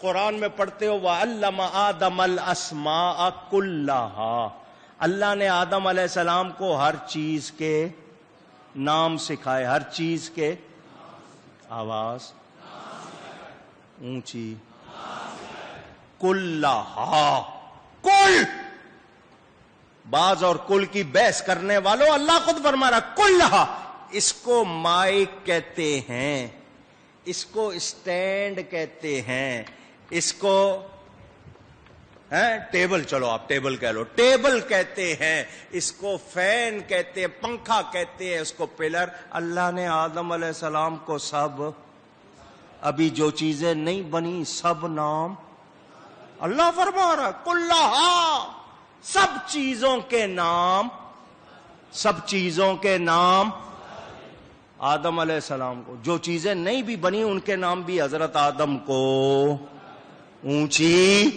قرآن میں پڑھتے ہو وَعَلَّمَ آدَمَ الْأَسْمَاءَ كُلَّهَا، اللہ نے آدم علیہ السلام کو ہر چیز کے نام سکھائے، ہر چیز کے آواز اونچی، کلہا، کل، بعض اور کل کی بحث کرنے والوں اللہ خود فرما رہا کلہا، اس کو مائک کہتے ہیں، اس کو اسٹینڈ کہتے ہیں، اس کو ٹیبل، چلو آپ ٹیبل کہہ لو، ٹیبل کہتے ہیں، اس کو فین کہتے ہیں، پنکھا کہتے ہیں، اس کو پلر۔ اللہ نے آدم علیہ السلام کو سب، ابھی جو چیزیں نہیں بنی سب نام اللہ فرما رہا کلہا، سب چیزوں کے نام، سب چیزوں کے نام آدم علیہ السلام کو، جو چیزیں نہیں بھی بنی ان کے نام بھی حضرت آدم کو اونچی،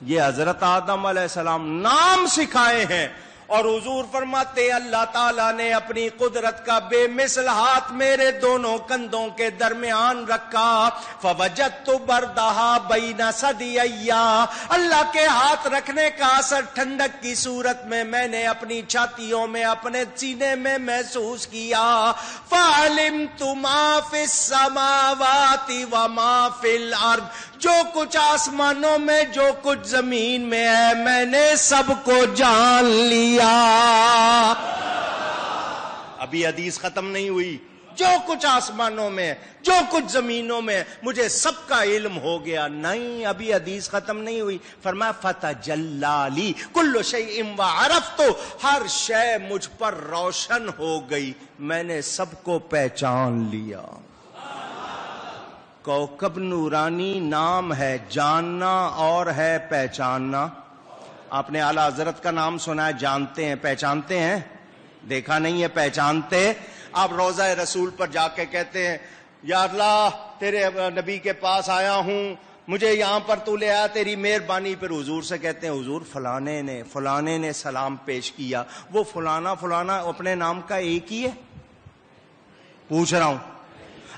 یہ حضرت آدم علیہ السلام نام سکھائے ہیں۔ اور حضور فرماتے اللہ تعالیٰ نے اپنی قدرت کا بے مثل ہاتھ میرے دونوں کندھوں کے درمیان رکھا، فوجدت بردہا بین ثدییا، اللہ کے ہاتھ رکھنے کا اثر ٹھنڈک کی صورت میں نے اپنی چھاتیوں میں، اپنے سینے میں محسوس کیا۔ فعلمت ما فی السماوات وما فی الارض، جو کچھ آسمانوں میں جو کچھ زمین میں ہے میں نے سب کو جان لیا۔ ابھی حدیث ختم نہیں ہوئی، جو کچھ آسمانوں میں جو کچھ زمینوں میں مجھے سب کا علم ہو گیا، نہیں ابھی حدیث ختم نہیں ہوئی۔ فرمایا فتجلی لی کل شیء وعرفت، ہر شے مجھ پر روشن ہو گئی، میں نے سب کو پہچان لیا۔ کوكب نورانی نام ہے جاننا اور ہے پہچاننا۔ آپ نے اعلیٰ حضرت کا نام سنا ہے، جانتے ہیں، پہچانتے ہیں؟ دیکھا نہیں ہے، پہچانتے۔ آپ روضہ رسول پر جا کے کہتے ہیں یا اللہ تیرے نبی کے پاس آیا ہوں، مجھے یہاں پر تو لے آیا تیری مہربانی پر۔ حضور سے کہتے ہیں حضور فلانے نے سلام پیش کیا، وہ فلانا اپنے نام کا ایک ہی ہے؟ پوچھ رہا ہوں،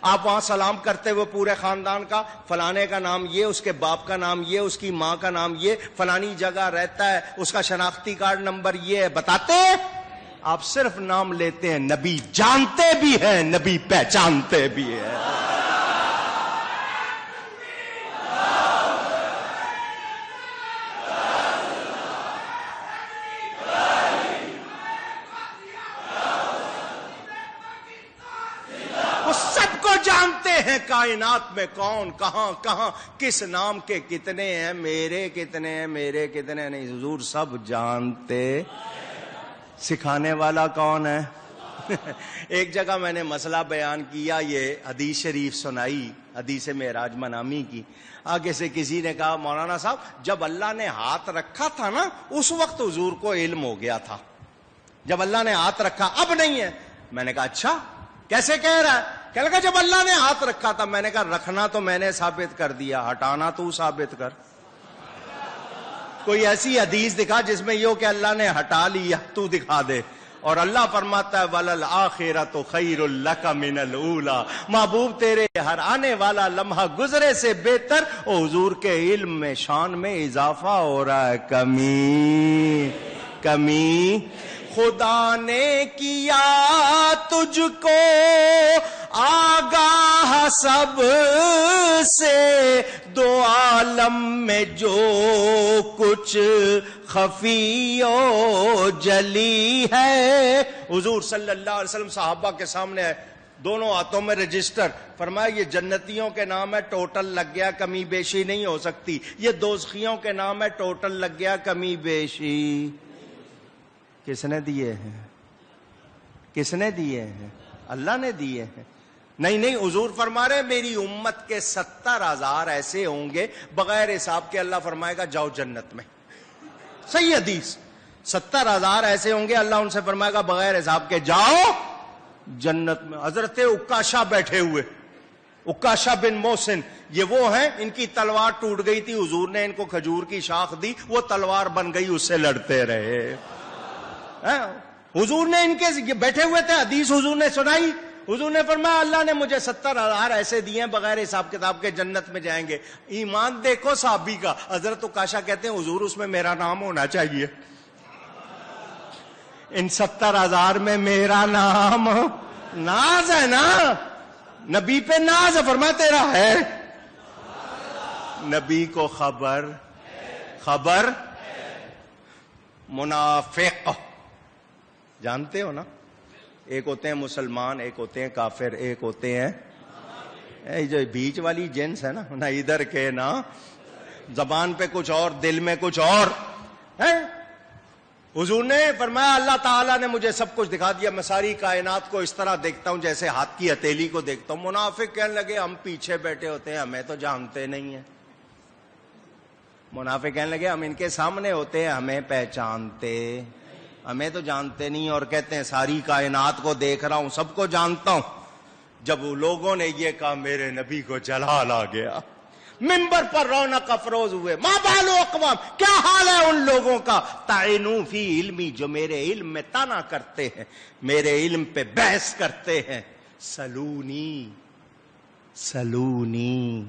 آپ وہاں سلام کرتے ہوئے پورے خاندان کا، فلانے کا نام یہ، اس کے باپ کا نام یہ، اس کی ماں کا نام یہ، فلانی جگہ رہتا ہے، اس کا شناختی کارڈ نمبر یہ ہے، بتاتے ہیں؟ آپ صرف نام لیتے ہیں، نبی جانتے بھی ہیں، نبی پہچانتے بھی ہیں۔ کائنات میں کون کہاں کس نام کے کتنے ہیں، میرے کتنے ہیں، میرے کتنے نہیں، حضور سب جانتے۔ سکھانے والا کون ہے؟ ایک جگہ میں نے مسئلہ بیان کیا، یہ حدیث شریف سنائی، حدیث معراج منامی کی۔ آگے سے کسی نے کہا مولانا صاحب جب اللہ نے ہاتھ رکھا تھا نا اس وقت حضور کو علم ہو گیا تھا، جب اللہ نے ہاتھ رکھا اب نہیں ہے۔ میں نے کہا اچھا کیسے کہہ رہا ہے؟ کہنے لگا جب اللہ نے ہاتھ رکھا تھا۔ میں نے کہا رکھنا تو میں نے ثابت کر دیا، ہٹانا تو ثابت کر۔ کوئی ایسی حدیث دکھا جس میں یہ کہ اللہ نے ہٹا لیا، تو دکھا دے۔ اور اللہ فرماتا ہے وَلَلْآخِرَةُ خَيْرٌ لَكَ مِنَ الْأُولَىٰ، محبوب تیرے ہر آنے والا لمحہ گزرے سے بہتر۔ اور حضور کے علم میں شان میں اضافہ ہو رہا ہے، کمی خدا نے کیا تجھ کو آگاہ سب سے، دو عالم میں جو کچھ خفی و جلی ہے۔ حضور صلی اللہ علیہ وسلم صحابہ کے سامنے ہے، دونوں ہاتھوں میں رجسٹر، فرمایا یہ جنتیوں کے نام ہے، ٹوٹل لگ گیا، کمی بیشی نہیں ہو سکتی۔ یہ دوزخیوں کے نام ہے، ٹوٹل لگ گیا، کمی بیشی۔ کس نے دیے ہیں؟ کس نے دیے ہیں؟ اللہ نے دیے ہیں۔ نہیں حضور فرما رہے میری امت کے 70,000 ایسے ہوں گے بغیر حساب کے، اللہ فرمائے گا جاؤ جنت میں۔ صحیح حدیث، 70,000 ایسے ہوں گے اللہ ان سے فرمائے گا بغیر حساب کے جاؤ جنت میں۔ حضرت عکاشہ بیٹھے ہوئے، عکاشہ بن محسن، یہ وہ ہیں ان کی تلوار ٹوٹ گئی تھی، حضور نے ان کو کھجور کی شاخ دی، وہ تلوار بن گئی، اس سے لڑتے رہے۔ حضور نے ان کے بیٹھے ہوئے تھے، حدیث حضور نے سنائی، حضور نے فرمایا اللہ نے مجھے 70,000 ایسے دیے ہیں بغیر حساب کتاب کے جنت میں جائیں گے. ایمان دیکھو صحابی کا. حضرت عکاشہ کہتے ہیں حضور اس میں میرا نام ہونا چاہیے. ان 70,000 میں میرا نام. ناز ہے نا, نبی پہ ناز ہے. فرمایا تیرا ہے. نبی کو خبر منافق جانتے ہو نا, ایک ہوتے ہیں مسلمان, ایک ہوتے ہیں کافر, ایک ہوتے ہیں جو بیچ والی جنس ہے نا, نہ ادھر کے نہ زبان پہ کچھ اور دل میں کچھ اور ہے. حضور نے فرمایا اللہ تعالیٰ نے مجھے سب کچھ دکھا دیا, میں ساری کائنات کو اس طرح دیکھتا ہوں جیسے ہاتھ کی ہتھیلی کو دیکھتا ہوں. منافق کہنے لگے ہم پیچھے بیٹھے ہوتے ہیں ہمیں تو جانتے نہیں ہیں. منافق کہنے لگے ہم ان کے سامنے ہوتے ہیں ہمیں پہچانتے, ہمیں تو جانتے نہیں. اور کہتے ہیں ساری کائنات کو دیکھ رہا ہوں, سب کو جانتا ہوں. جب وہ لوگوں نے یہ کہا میرے نبی کو جلال آ گیا, منبر پر رونق افروز ہوئے. ما بالو اقوام, کیا حال ہے ان لوگوں کا, طعنوا فی علمی, جو میرے علم میں طعنا کرتے ہیں, میرے علم پہ بحث کرتے ہیں. سلونی سلونی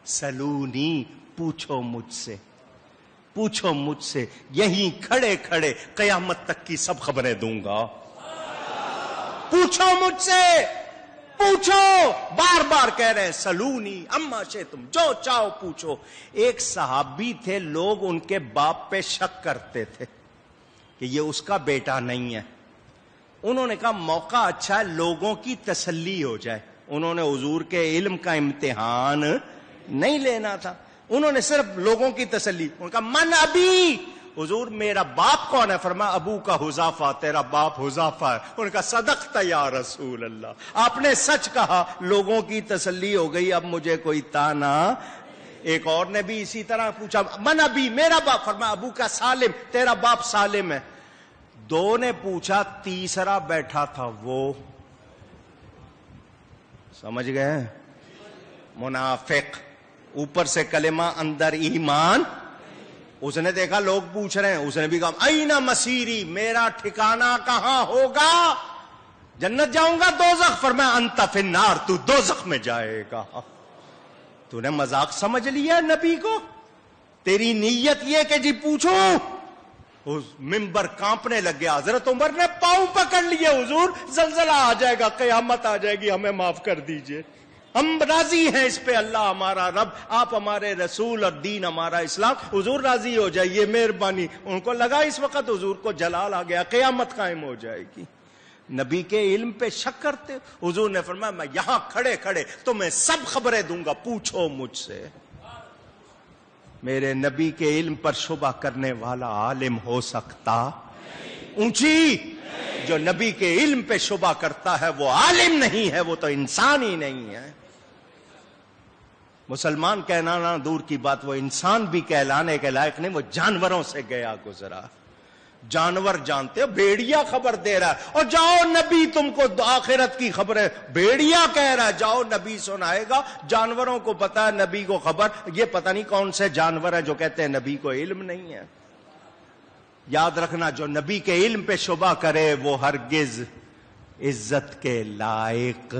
سلونی, پوچھو مجھ سے, یہیں کھڑے کھڑے قیامت تک کی سب خبریں دوں گا. پوچھو مجھ سے, پوچھو. بار بار کہہ رہے ہیں سلونی اما شئتم, جو چاہو پوچھو. ایک صحابی تھے, لوگ ان کے باپ پہ شک کرتے تھے کہ یہ اس کا بیٹا نہیں ہے. انہوں نے کہا موقع اچھا ہے لوگوں کی تسلی ہو جائے. انہوں نے حضور کے علم کا امتحان نہیں لینا تھا, انہوں نے صرف لوگوں کی تسلی. ان کا من ابھی, حضور میرا باپ کون ہے؟ فرمایا ابو کا حذافہ, تیرا باپ حذافہ ہے. ان کا صدقت یا رسول اللہ, آپ نے سچ کہا. لوگوں کی تسلی ہو گئی, اب مجھے کوئی تانا. ایک اور نے بھی اسی طرح پوچھا من ابھی, میرا باپ. فرمایا ابو کا سالم, تیرا باپ سالم ہے. دو نے پوچھا, تیسرا بیٹھا تھا وہ, سمجھ گئے, منافق. اوپر سے کلمہ اندر ایمان. اس نے دیکھا لوگ پوچھ رہے ہیں, اس نے بھی کہا اینا مسیری, میرا ٹھکانہ کہاں ہوگا, جنت جاؤں گا دوزخ. فرمایا انت فی النار, تو دوزخ میں جائے گا. تو نے مذاق سمجھ لیا نبی کو, تیری نیت یہ کہ جی پوچھو. اس ممبر کانپنے لگ گیا. حضرت عمر نے پاؤں پکڑ لیے, حضور زلزلہ آ جائے گا, قیامت آ جائے گی, ہمیں معاف کر دیجئے, ہم راضی ہیں اس پہ. اللہ ہمارا رب, آپ ہمارے رسول, اور دین ہمارا اسلام, حضور راضی ہو جائیے, مہربانی. ان کو لگا اس وقت حضور کو جلال آ گیا, قیامت قائم ہو جائے گی. نبی کے علم پہ شک کرتے. حضور نے فرمایا میں یہاں کھڑے کھڑے تمہیں سب خبریں دوں گا, پوچھو مجھ سے. میرے نبی کے علم پر شبہ کرنے والا عالم ہو سکتا اونچی, جو نبی کے علم پہ شبہ کرتا ہے وہ عالم نہیں ہے, وہ تو انسان ہی نہیں ہے. مسلمان کہنا دور کی بات, وہ انسان بھی کہلانے کے لائق نہیں, وہ جانوروں سے گیا گزرا. جانور جانتے ہو, بھیڑیا خبر دے رہا ہے, اور جاؤ نبی تم کو آخرت کی خبر ہے. بھیڑیا کہہ رہا ہے جاؤ نبی سنائے گا. جانوروں کو پتا ہے نبی کو خبر. یہ پتہ نہیں کون سے جانور ہیں جو کہتے ہیں نبی کو علم نہیں ہے. یاد رکھنا, جو نبی کے علم پہ شبہ کرے وہ ہرگز عزت کے لائق.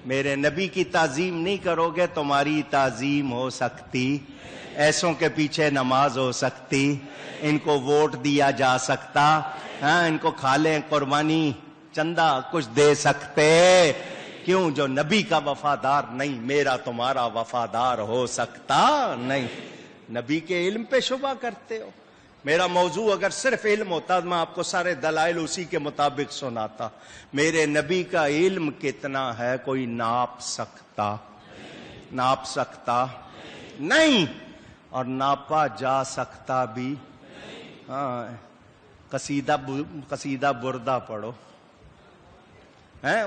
میرے نبی کی تعظیم نہیں کرو گے, تمہاری تعظیم ہو سکتی, ایسوں کے پیچھے نماز ہو سکتی, ان کو ووٹ دیا جا سکتا, ہاں ان کو کھا لیں قربانی, چندہ کچھ دے سکتے. کیوں؟ جو نبی کا وفادار نہیں, میرا تمہارا وفادار ہو سکتا نہیں. نبی کے علم پہ شبہ کرتے ہو. میرا موضوع اگر صرف علم ہوتا میں آپ کو سارے دلائل اسی کے مطابق سناتا. میرے نبی کا علم کتنا ہے کوئی ناپ سکتا نہیں, اور ناپا جا سکتا بھی. ہاں, قصیدہ بردہ پڑھو,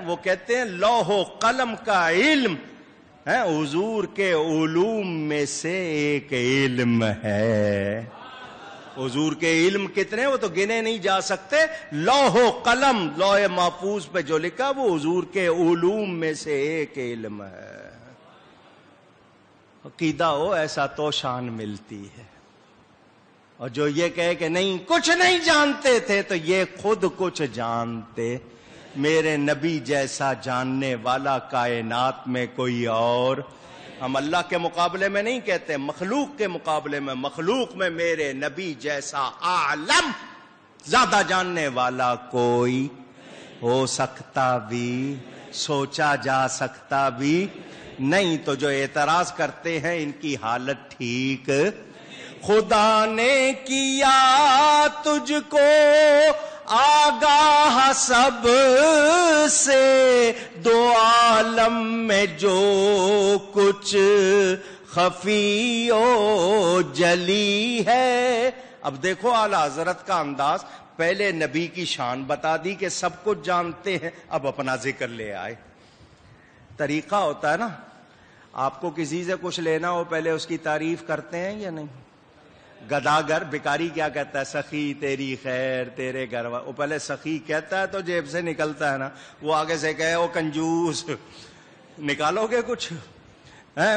وہ کہتے ہیں لوح و قلم کا علم حضور کے علوم میں سے ایک علم ہے. حضور کے علم کتنے, وہ تو گنے نہیں جا سکتے. لوح و قلم, لوح محفوظ پہ جو لکھا وہ حضور کے علوم میں سے ایک علم ہے. عقیدہ ہو ایسا تو شان ملتی ہے. اور جو یہ کہے کہ نہیں کچھ نہیں جانتے تھے, تو یہ خود کچھ جانتے میرے نبی جیسا جاننے والا کائنات میں کوئی اور. ہم اللہ کے مقابلے میں نہیں کہتے، مخلوق کے مقابلے میں. مخلوق میں میرے نبی جیسا عالم زیادہ جاننے والا کوئی ہو سکتا بھی، سوچا جا سکتا بھی نہیں. تو جو اعتراض کرتے ہیں ان کی حالت ٹھیک. خدا نے کیا تجھ کو آگاہ سب سے، دو عالم میں جو کچھ خفی و جلی ہے. اب دیکھو اعلیٰ حضرت کا انداز، پہلے نبی کی شان بتا دی کہ سب کچھ جانتے ہیں، اب اپنا ذکر لے آئے. طریقہ ہوتا ہے نا، آپ کو کسی سے کچھ لینا ہو پہلے اس کی تعریف کرتے ہیں یا نہیں؟ گداگر بھکاری کیا کہتا ہے؟ سخی تیری خیر تیرے گھر. وہ پہلے سخی کہتا ہے تو جیب سے نکلتا ہے نا، وہ آگے سے کہے وہ کنجوس، نکالو گے کچھ؟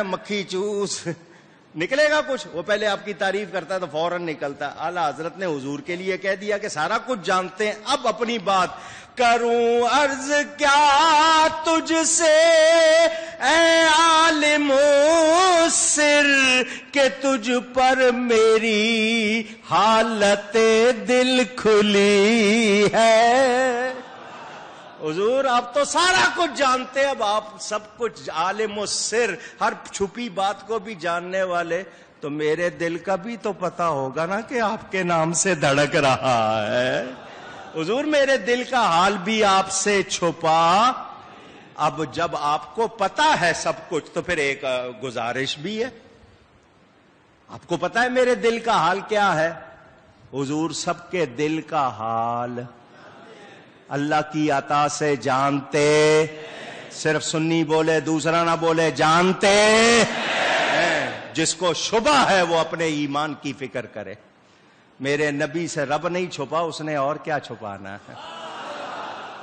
مکھی چوس نکلے گا کچھ؟ وہ پہلے آپ کی تعریف کرتا ہے تو فوراً نکلتا ہے. اعلیٰ حضرت نے حضور کے لیے کہہ دیا کہ سارا کچھ جانتے ہیں. اب اپنی بات کروں عرض کیا تجھ سے اے عالم سر، کہ تجھ پر میری حالت دل کھلی ہے. حضور آپ تو سارا کچھ جانتے ہیں، اب آپ سب کچھ عالم السر، ہر چھپی بات کو بھی جاننے والے، تو میرے دل کا بھی تو پتا ہوگا نا کہ آپ کے نام سے دھڑک رہا ہے. حضور میرے دل کا حال بھی آپ سے چھپا. اب جب آپ کو پتا ہے سب کچھ تو پھر ایک گزارش بھی ہے. آپ کو پتا ہے میرے دل کا حال کیا ہے؟ حضور سب کے دل کا حال اللہ کی عطا سے جانتے. صرف سنی بولے دوسرا نہ بولے، جانتے. جس کو شبہ ہے وہ اپنے ایمان کی فکر کرے. میرے نبی سے رب نہیں چھپا، اس نے اور کیا چھپانا ہے.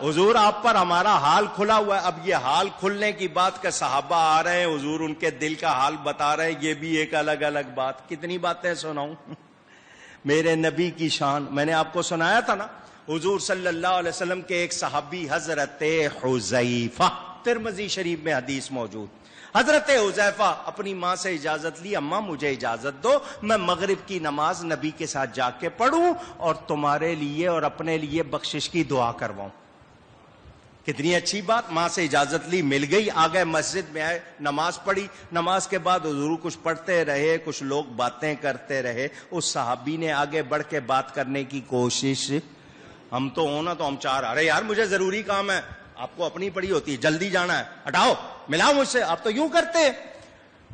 حضور آپ پر ہمارا حال کھلا ہوا ہے. اب یہ حال کھلنے کی بات کہ صحابہ آ رہے ہیں، حضور ان کے دل کا حال بتا رہے ہیں، یہ بھی ایک الگ الگ بات. کتنی باتیں سناؤں میرے نبی کی شان. میں نے آپ کو سنایا تھا نا، حضور صلی اللہ علیہ وسلم کے ایک صحابی حضرت حذیفہ، ترمذی شریف میں حدیث موجود. حضرت حذیفہ اپنی ماں سے اجازت لی، اماں مجھے اجازت دو میں مغرب کی نماز نبی کے ساتھ جا کے پڑھوں اور تمہارے لیے اور اپنے لیے بخشش کی دعا کرواؤں. کتنی اچھی بات. ماں سے اجازت لی، مل گئی. آگئے مسجد میں آئے، نماز پڑھی. نماز کے بعد حضور کچھ پڑھتے رہے، کچھ لوگ باتیں کرتے رہے. اس صحابی نے آگے بڑھ کے بات کرنے کی کوشش. ہم تو ہونا تو ہم چار، ارے یار مجھے ضروری کام ہے. آپ کو اپنی پڑی ہوتی ہے، جلدی جانا ہے، ہٹاؤ ملاؤ مجھ سے. آپ تو یوں کرتے ہیں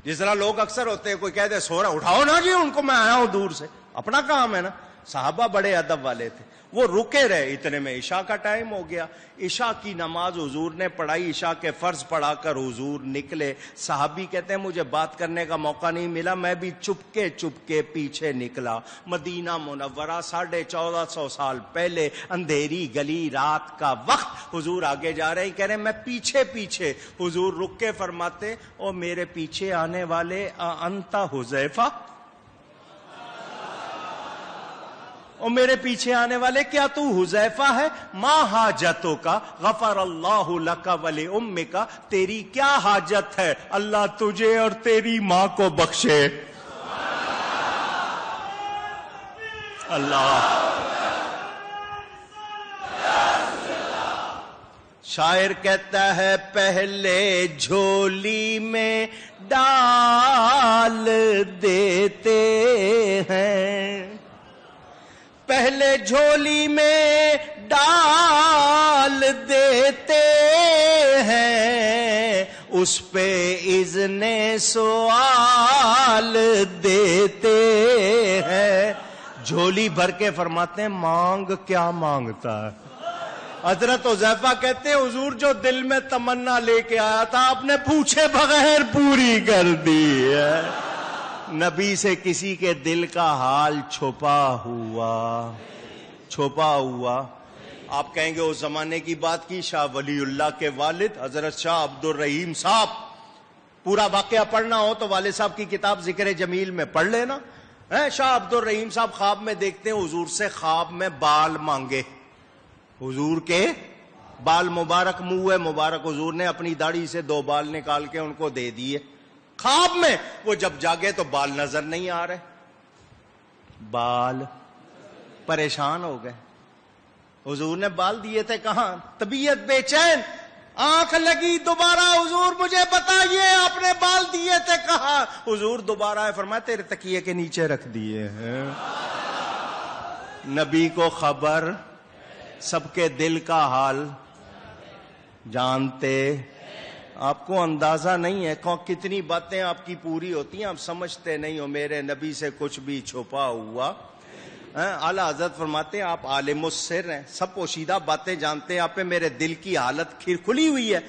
جس طرح لوگ اکثر ہوتے ہیں، کوئی کہہ دے سو رہا، اٹھاؤ نا جی ان کو، میں آیا ہوں دور سے، اپنا کام ہے نا. صحابہ بڑے ادب والے تھے، وہ رکے رہے. اتنے میں عشاء کا ٹائم ہو گیا. عشاء کی نماز حضور نے پڑھائی، عشاء کے فرض پڑھا کر حضور نکلے. صحابی کہتے ہیں مجھے بات کرنے کا موقع نہیں ملا، میں بھی چپ کے پیچھے نکلا. مدینہ منورہ 1450 سال پہلے، اندھیری گلی، رات کا وقت. حضور آگے جا رہے ہیں، کہہ رہے ہیں میں پیچھے. حضور رک کے فرماتے او میرے پیچھے آنے والے انت حذیفہ، اور میرے پیچھے آنے والے کیا تو حذیفہ ہے؟ ما حاجتوں کا غفر اللہ لک ولی امک، تیری کیا حاجت ہے، اللہ تجھے اور تیری ماں کو بخشے. اللہ. شاعر کہتا ہے پہلے جھولی میں ڈال دیتے ہیں، پہلے جھولی میں ڈال دیتے ہیں، اس پہ اذن سوال دیتے ہیں. جھولی بھر کے فرماتے ہیں مانگ کیا مانگتا ہے. حضرت حذیفہ کہتے ہیں حضور جو دل میں تمنا لے کے آیا تھا آپ نے پوچھے بغیر پوری کر دی ہے. نبی سے کسی کے دل کا حال چھپا ہوا. آپ کہیں گے اس زمانے کی بات کی. شاہ ولی اللہ کے والد حضرت شاہ عبد الرحیم صاحب، پورا واقعہ پڑھنا ہو تو والد صاحب کی کتاب ذکر جمیل میں پڑھ لینا. شاہ عبد الرحیم صاحب خواب میں دیکھتے ہیں حضور سے خواب میں بال مانگے. حضور کے بال مبارک منہ مبارک حضور نے اپنی داڑھی سے 2 بال نکال کے ان کو دے دیے خواب میں. وہ جب جاگے تو بال نظر نہیں آ رہے, بال پریشان ہو گئے. حضور نے بال دیے تھے کہاں؟ طبیعت بے چین, آنکھ لگی دوبارہ, حضور مجھے بتائیے آپ نے بال دیے تھے کہاں؟ حضور دوبارہ آئے, فرمایا تیرے تکیے کے نیچے رکھ دیے ہیں. نبی کو خبر, سب کے دل کا حال جانتے. آپ کو اندازہ نہیں ہے کتنی باتیں آپ کی پوری ہوتی ہیں, آپ سمجھتے نہیں ہو. میرے نبی سے کچھ بھی چھپا ہوا. اعلیٰ حضرت فرماتے ہیں آپ عالم السر ہیں, سب پوشیدہ باتیں جانتے ہیں. آپ پہ میرے دل کی حالت کھلی ہوئی ہے.